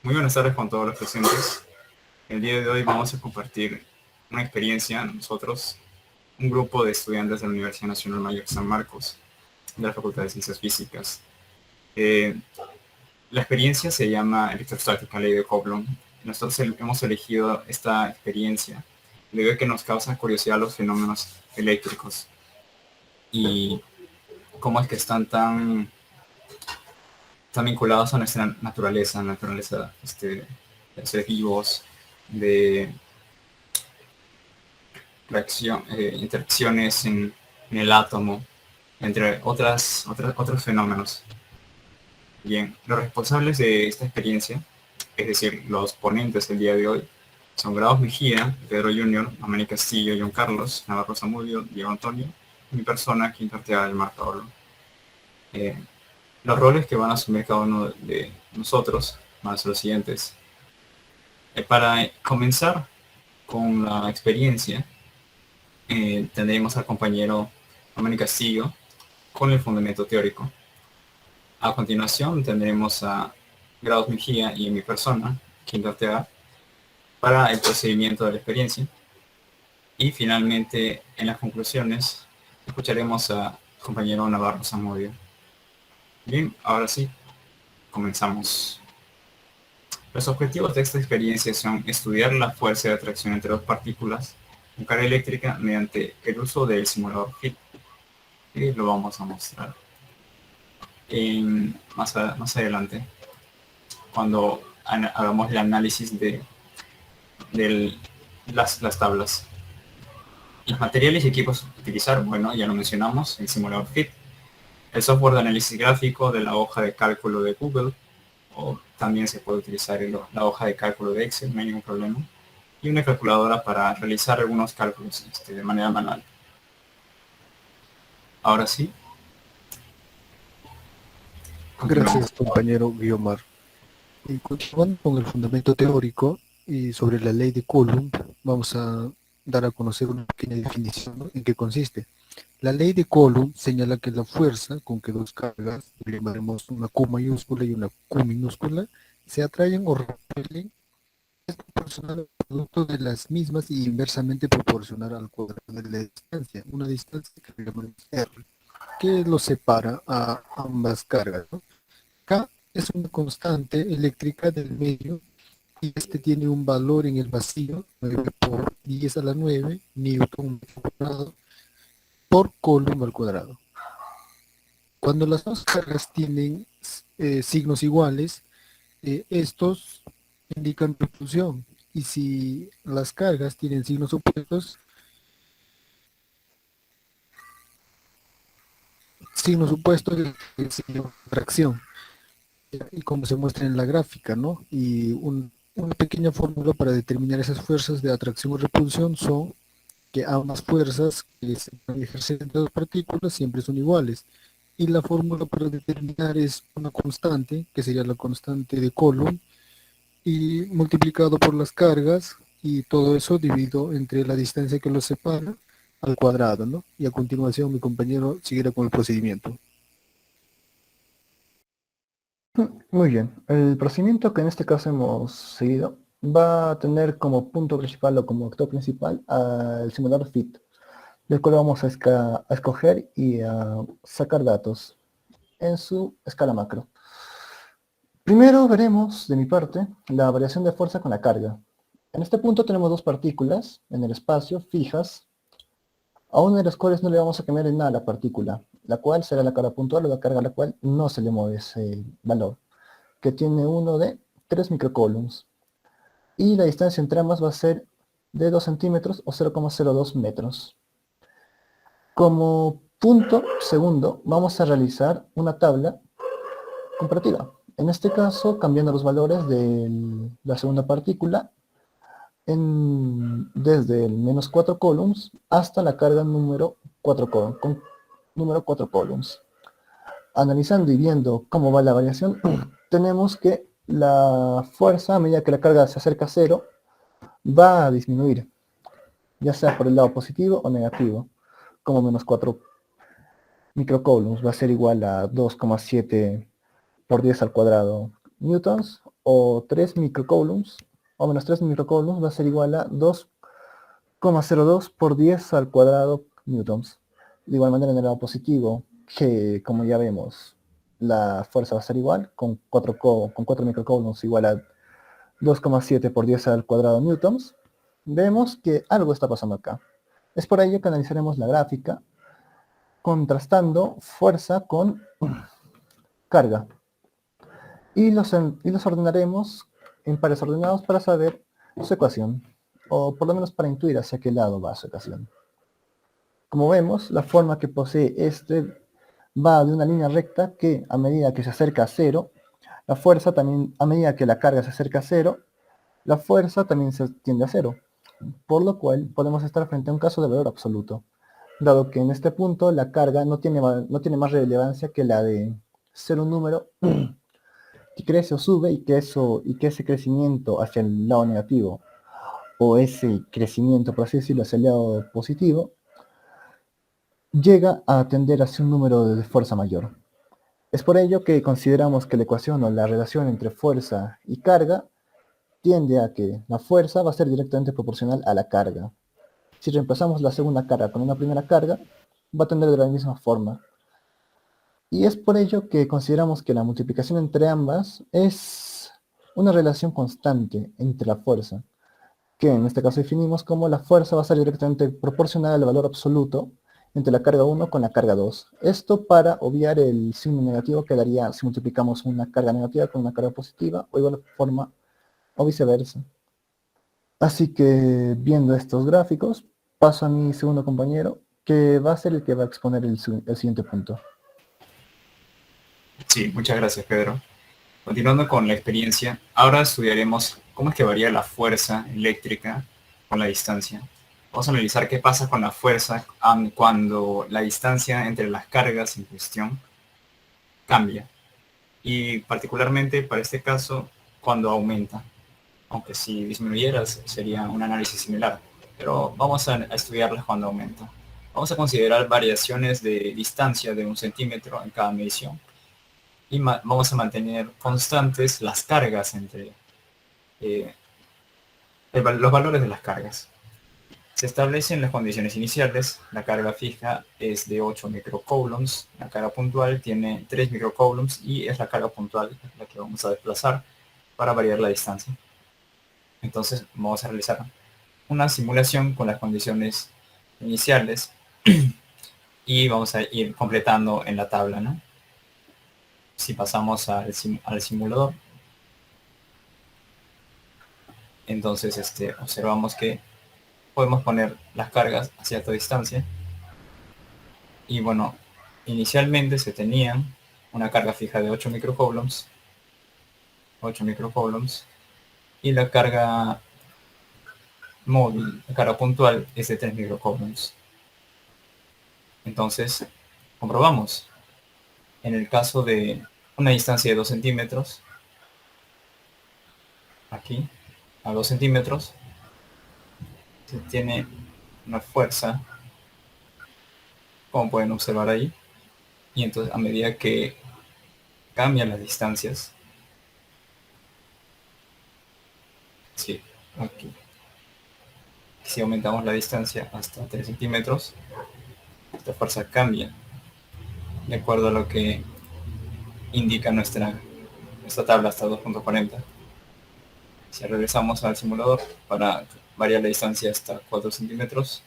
Muy buenas tardes con todos los presentes. El día de hoy vamos a compartir una experiencia, nosotros, un grupo de estudiantes de la Universidad Nacional Mayor San Marcos, de la Facultad de Ciencias Físicas. Eh, la experiencia se llama Electrostática, Ley de Coulomb. Nosotros hemos elegido esta experiencia debido a que nos causa curiosidad los fenómenos eléctricos y cómo es que están tan vinculados a nuestra naturaleza de seres vivos, de interacciones en el átomo, entre otros fenómenos. Bien, los responsables de esta experiencia, es decir, los ponentes del día de hoy, son Grados Mejía, Pedro Junior, Amani Castillo, John Carlos, Navarro Zamudio, Diego Antonio, y mi persona, Quinto Arteaga del Mar Pablo. Eh, los roles que van a asumir cada uno de nosotros van a ser los siguientes. Para comenzar con la experiencia, tendremos al compañero Amani Castillo con el fundamento teórico. A continuación tendremos a Grados Mejía y mi persona, Quinto Arteaga, para el procedimiento de la experiencia. Y finalmente, en las conclusiones, escucharemos a compañero Navarro Zamudio. Bien, ahora sí, comenzamos. Los objetivos de esta experiencia son estudiar la fuerza de atracción entre dos partículas con carga eléctrica mediante el uso del simulador FIT. Y lo vamos a mostrar más adelante, cuando hagamos el análisis de las tablas. Los materiales y equipos a utilizar, bueno, ya lo mencionamos, el simulador FIT, el software de análisis gráfico de la hoja de cálculo de Google, o también se puede utilizar la hoja de cálculo de Excel, no hay ningún problema, y una calculadora para realizar algunos cálculos de manera manual. Ahora sí, continuamos. Gracias, compañero Guiomar. Y continuando con el fundamento teórico y sobre la ley de Coulomb, vamos a dar a conocer una pequeña definición, ¿no? ¿En qué consiste? La ley de Coulomb señala que la fuerza con que dos cargas, que llamaremos una Q mayúscula y una Q minúscula, se atraen o repelen, es proporcional al producto de las mismas y inversamente proporcional al cuadrado de la distancia, una distancia que llamamos R, que los separa a ambas cargas, ¿no? K es una constante eléctrica del medio y este tiene un valor en el vacío, 9 por 10 a la 9 newton cuadrado por coulomb al cuadrado. Cuando las dos cargas tienen signos iguales, estos indican repulsión. Y si las cargas tienen signos opuestos, es signo de atracción. Y como se muestra en la gráfica, ¿no? Y una pequeña fórmula para determinar esas fuerzas de atracción o repulsión son que ambas fuerzas que se ejercen entre dos partículas siempre son iguales. Y la fórmula para determinar es una constante, que sería la constante de Coulomb, y multiplicado por las cargas, y todo eso dividido entre la distancia que los separa al cuadrado, ¿no? Y a continuación mi compañero seguirá con el procedimiento. Muy bien, el procedimiento que en este caso hemos seguido va a tener como punto principal o como actor principal al simulador FIT, del cual vamos a escoger y a sacar datos en su escala macro. Primero veremos, de mi parte, la variación de fuerza con la carga. En este punto tenemos dos partículas en el espacio fijas, a una de las cuales no le vamos a cambiar en nada a la partícula, la cual será la carga puntual o la carga a la cual no se le mueve ese valor, que tiene uno de 3 microcoulombs. Y la distancia entre ambas va a ser de 2 centímetros o 0,02 metros. Como punto segundo, vamos a realizar una tabla comparativa. En este caso, cambiando los valores de la segunda partícula desde el menos 4 coulombs hasta la carga número 4 coulombs. Analizando y viendo cómo va la variación, tenemos que la fuerza, a medida que la carga se acerca a cero, va a disminuir, ya sea por el lado positivo o negativo, como menos 4 microcoulombs va a ser igual a 2,7 por 10 al cuadrado newtons, o 3 microcoulombs, o menos 3 microcoulombs, va a ser igual a 2,02 por 10 al cuadrado newtons. De igual manera en el lado positivo, que como ya vemos, la fuerza va a ser igual, con 4 microcoulombs igual a 2,7 por 10 al cuadrado newtons, vemos que algo está pasando acá. Es por ello que analizaremos la gráfica contrastando fuerza con carga. Y los ordenaremos en pares ordenados para saber su ecuación, o por lo menos para intuir hacia qué lado va su ecuación. Como vemos, la forma que posee este va de una línea recta que a medida que se acerca a cero, la fuerza también, a medida que la carga se acerca a cero, la fuerza también se tiende a cero, por lo cual podemos estar frente a un caso de valor absoluto, dado que en este punto la carga no tiene más relevancia que la de ser un número que crece o sube y que ese crecimiento hacia el lado negativo o ese crecimiento, por así decirlo, hacia el lado positivo, llega a tender hacia un número de fuerza mayor. Es por ello que consideramos que la ecuación o la relación entre fuerza y carga tiende a que la fuerza va a ser directamente proporcional a la carga. Si reemplazamos la segunda carga con una primera carga, va a tender de la misma forma. Y es por ello que consideramos que la multiplicación entre ambas es una relación constante entre la fuerza, que en este caso definimos como la fuerza va a ser directamente proporcional al valor absoluto entre la carga 1 con la carga 2. Esto para obviar el signo negativo que daría si multiplicamos una carga negativa con una carga positiva o igual forma o viceversa. Así que viendo estos gráficos, paso a mi segundo compañero, que va a ser el que va a exponer el siguiente punto. Sí, muchas gracias, Pedro. Continuando con la experiencia, ahora estudiaremos cómo es que varía la fuerza eléctrica con la distancia. Vamos a analizar qué pasa con la fuerza cuando la distancia entre las cargas en cuestión cambia. Y particularmente para este caso, cuando aumenta. Aunque si disminuyera sería un análisis similar. Pero vamos a estudiarlas cuando aumenta. Vamos a considerar variaciones de distancia de 1 centímetro en cada medición. Y vamos a mantener constantes las cargas entre los valores de las cargas. Se establecen las condiciones iniciales. La carga fija es de 8 microcoulombs. La carga puntual tiene 3 microcoulombs y es la carga puntual la que vamos a desplazar para variar la distancia. Entonces vamos a realizar una simulación con las condiciones iniciales y vamos a ir completando en la tabla, ¿no? Si pasamos al simulador, entonces observamos que podemos poner las cargas a cierta distancia y bueno, inicialmente se tenían una carga fija de 8 microcoulombs y la carga móvil, la carga puntual es de 3 microcoulombs. Entonces comprobamos, en el caso de una distancia de 2 centímetros, aquí a 2 centímetros se tiene una fuerza, como pueden observar ahí, y entonces a medida que cambian las distancias, sí, aquí, si aumentamos la distancia hasta 3 centímetros, esta fuerza cambia de acuerdo a lo que indica nuestra tabla hasta 2.40. Si regresamos al simulador para variar la distancia hasta 4 centímetros,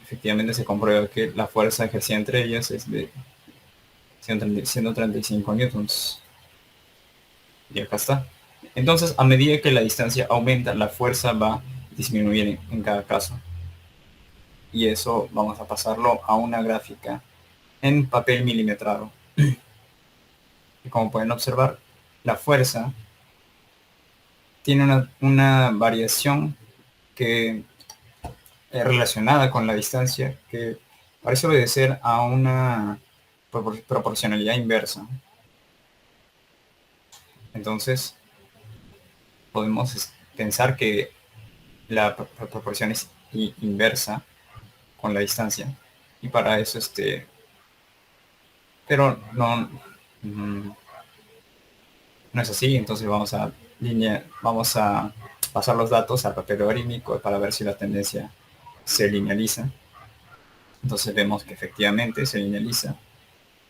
efectivamente se comprueba que la fuerza ejercida entre ellas es de 135 newtons. Y acá está. Entonces, a medida que la distancia aumenta, la fuerza va a disminuir en cada caso. Y eso vamos a pasarlo a una gráfica en papel milimetrado. Y como pueden observar, la fuerza tiene una variación que es relacionada con la distancia, que parece obedecer a una proporcionalidad inversa. Entonces, podemos pensar que la proporción es inversa con la distancia. Y para eso pero no es así. Entonces vamos a pasar los datos al papel logarítmico para ver si la tendencia se linealiza. Entonces vemos que efectivamente se linealiza.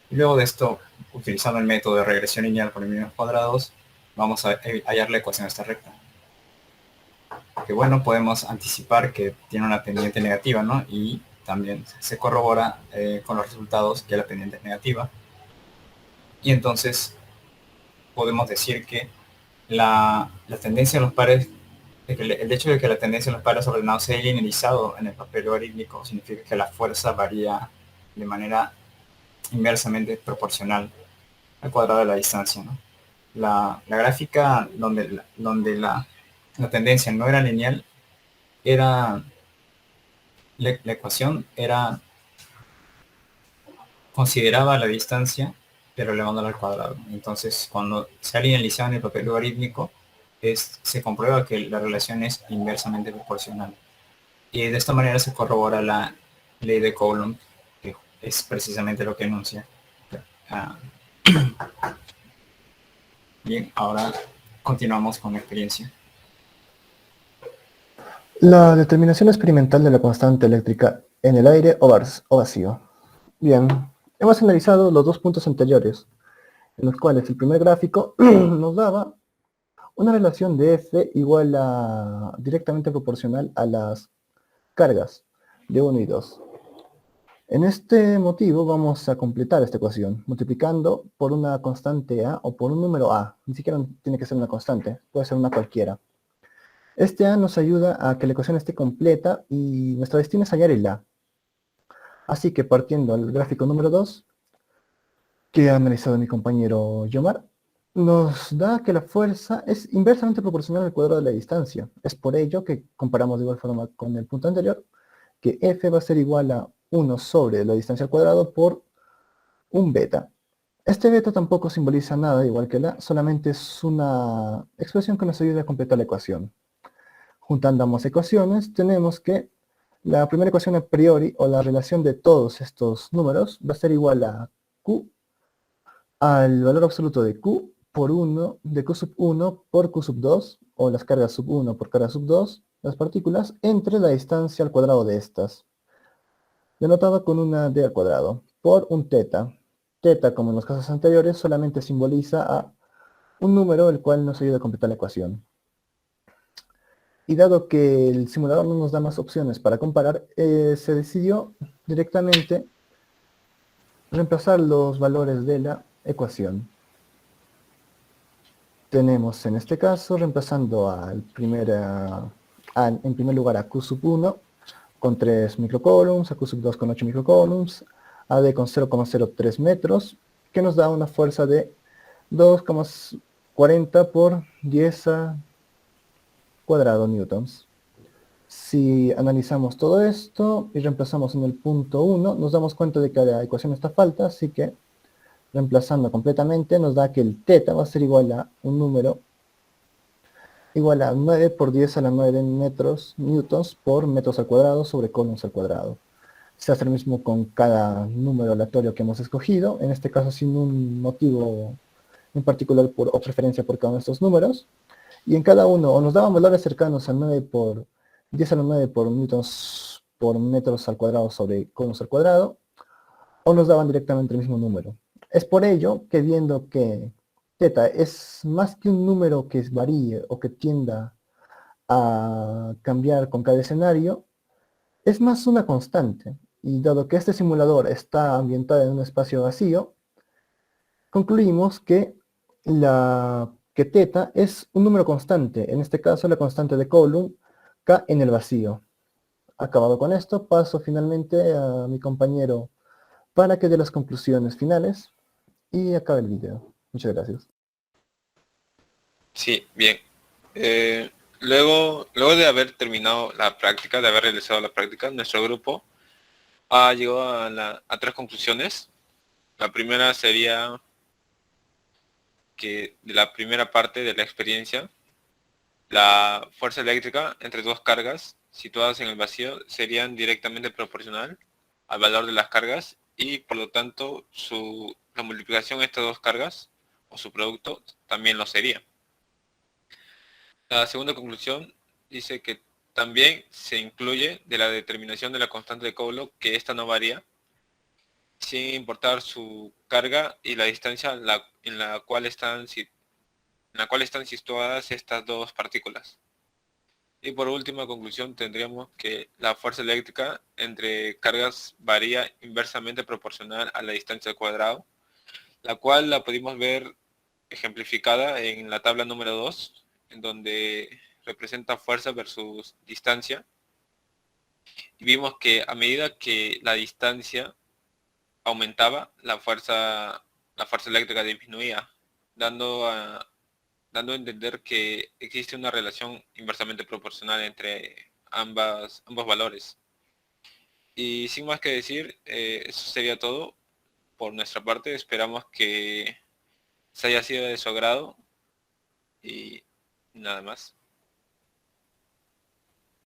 Y luego de esto, utilizando el método de regresión lineal por polinomios cuadrados, vamos a hallar la ecuación de esta recta. Que bueno, podemos anticipar que tiene una pendiente negativa, ¿no? Y también se corrobora con los resultados que la pendiente es negativa. Y entonces podemos decir que la tendencia de los pares, el hecho de que la tendencia de los pares ordenados sea linealizado en el papel logarítmico significa que la fuerza varía de manera inversamente proporcional al cuadrado de la distancia, ¿no? La gráfica donde la tendencia no era lineal, era la ecuación era consideraba la distancia pero elevándola al cuadrado. Entonces, cuando se ha linealizado en el papel logarítmico, se comprueba que la relación es inversamente proporcional. Y de esta manera se corrobora la ley de Coulomb, que es precisamente lo que enuncia. Ah, bien, ahora continuamos con la experiencia. La determinación experimental de la constante eléctrica en el aire o vacío. Bien, hemos analizado los dos puntos anteriores, en los cuales el primer gráfico nos daba una relación de F igual a directamente proporcional a las cargas de 1 y 2. En este motivo vamos a completar esta ecuación, multiplicando por una constante A o por un número A. Ni siquiera tiene que ser una constante, puede ser una cualquiera. Este A nos ayuda a que la ecuación esté completa y nuestro destino es hallar el A. Así que partiendo del gráfico número 2, que ha analizado mi compañero Yomar, nos da que la fuerza es inversamente proporcional al cuadrado de la distancia. Es por ello que comparamos de igual forma con el punto anterior, que F va a ser igual a 1 sobre la distancia al cuadrado por un beta. Este beta tampoco simboliza nada igual que la, solamente es una expresión que nos ayuda a completar la ecuación. Juntando ambas ecuaciones, tenemos que la primera ecuación a priori, o la relación de todos estos números, va a ser igual a Q al valor absoluto de Q por 1, de Q sub 1 por Q sub 2, o las cargas sub 1 por carga sub 2, las partículas, entre la distancia al cuadrado de estas, denotado con una d al cuadrado, por un teta. Teta, como en los casos anteriores, solamente simboliza a un número el cual nos ayuda a completar la ecuación. Y dado que el simulador no nos da más opciones para comparar, se decidió directamente reemplazar los valores de la ecuación. Tenemos en este caso, reemplazando en primer lugar a Q sub 1 con 3 microcoulombs, a Q sub 2 con 8 microcoulombs, a D con 0,03 metros, que nos da una fuerza de 2,40 por 10 cuadrado newtons. Si analizamos todo esto y reemplazamos en el punto 1, nos damos cuenta de que la ecuación está falta, así que reemplazando completamente nos da que el teta va a ser igual a un número igual a 9 por 10 a la 9 metros newtons por metros al cuadrado sobre coulombs al cuadrado. Se hace lo mismo con cada número aleatorio que hemos escogido, en este caso sin un motivo en particular o preferencia por cada uno de estos números. Y en cada uno, o nos daban valores cercanos a 9 por 10 a la 9 por newtons por metros al cuadrado sobre coulombs al cuadrado, o nos daban directamente el mismo número. Es por ello que viendo que teta es más que un número que varíe o que tienda a cambiar con cada escenario, es más una constante. Y dado que este simulador está ambientado en un espacio vacío, concluimos que teta es un número constante, en este caso la constante de Coulomb, K en el vacío. Acabado con esto, paso finalmente a mi compañero para que dé las conclusiones finales y acabe el video. Muchas gracias. Sí, bien. Luego de haber terminado la práctica, de haber realizado la práctica, nuestro grupo ha llegado a tres conclusiones. La primera sería que de la primera parte de la experiencia, la fuerza eléctrica entre dos cargas situadas en el vacío serían directamente proporcional al valor de las cargas y por lo tanto su la multiplicación de estas dos cargas o su producto también lo sería. La segunda conclusión dice que también se incluye de la determinación de la constante de Coulomb que ésta no varía sin importar su carga y la distancia en la cual están situadas estas dos partículas. Y por última conclusión tendríamos que la fuerza eléctrica entre cargas varía inversamente proporcional a la distancia al cuadrado, la cual la pudimos ver ejemplificada en la tabla número 2, en donde representa fuerza versus distancia. Y vimos que a medida que la distancia aumentaba, la fuerza eléctrica disminuía, dando a entender que existe una relación inversamente proporcional entre ambos valores. Y sin más que decir, eso sería todo por nuestra parte. Esperamos que se haya sido de su agrado y nada más.